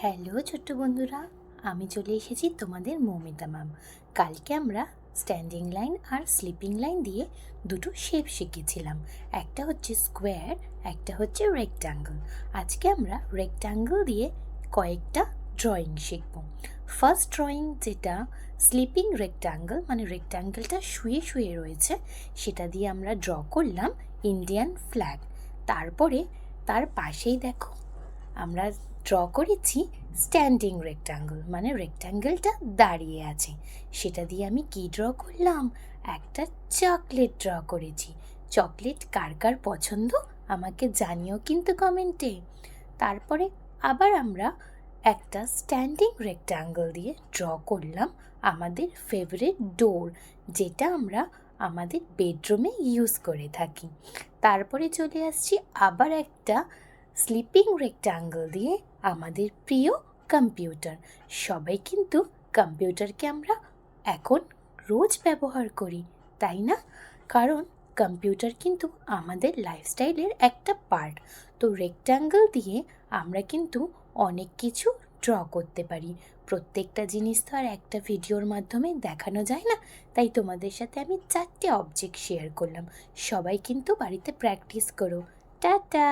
Hello ছোট্ট বন্ধুরা, আমি চলে এসেছি তোমাদের মৌমিতা ম্যাম। কালকে আমরা standing line are sleeping line দিয়ে দুটো শেপ শিখেছিলাম। একটা হচ্ছে স্কোয়ার, একটা হচ্ছে রেক্ট্যাঙ্গল। আজকে আমরা রেক্ট্যাঙ্গল দিয়ে কয়েকটা ড্রয়িং শিখব। ফার্স্ট ড্রয়িং যেটা স্লিপিং রেক্ট্যাঙ্গল, মানে রেক্ট্যাঙ্গলটা শুয়ে শুয়ে রয়েছে, সেটা দিয়ে আমরা ড্র করলাম ইন্ডিয়ান ফ্ল্যাগ। তারপরে তার পাশেই দেখো আমরা ড্র করেছি স্ট্যান্ডিং রেক্ট্যাঙ্গল, মানে রেক্ট্যাঙ্গলটা দাঁড়িয়ে আছে। সেটা দিয়ে আমি কি ড্র করলাম? একটা চকলেট ড্র করেছি। চকলেট কার কার পছন্দ আমাকে জানিও কিন্তু কমেন্টে। তারপরে আবার আমরা একটা স্ট্যান্ডিং রেক্ট্যাঙ্গল দিয়ে ড্র করলাম আমাদের ফেভারিট ডোর, যেটা আমরা আমাদের বেডরুমে ইউজ করে থাকি। তারপরে চলে আসছি আবার একটা স্লিপিং রেক্ট্যাঙ্গল দিয়ে আমাদের প্রিয় কম্পিউটার। সবাই কিন্তু কম্পিউটারকে আমরা এখন রোজ ব্যবহার করি, তাই না? কারণ কম্পিউটার কিন্তু আমাদের লাইফস্টাইলের একটা পার্ট। তো রেক্ট্যাঙ্গল দিয়ে আমরা কিন্তু অনেক কিছু ড্র করতে পারি। প্রত্যেকটা জিনিস তো আর একটা ভিডিওর মাধ্যমে দেখানো যায় না, তাই তোমাদের সাথে আমি 4টে অবজেক্ট শেয়ার করলাম। সবাই কিন্তু বাড়িতে প্র্যাকটিস করো। টাটা।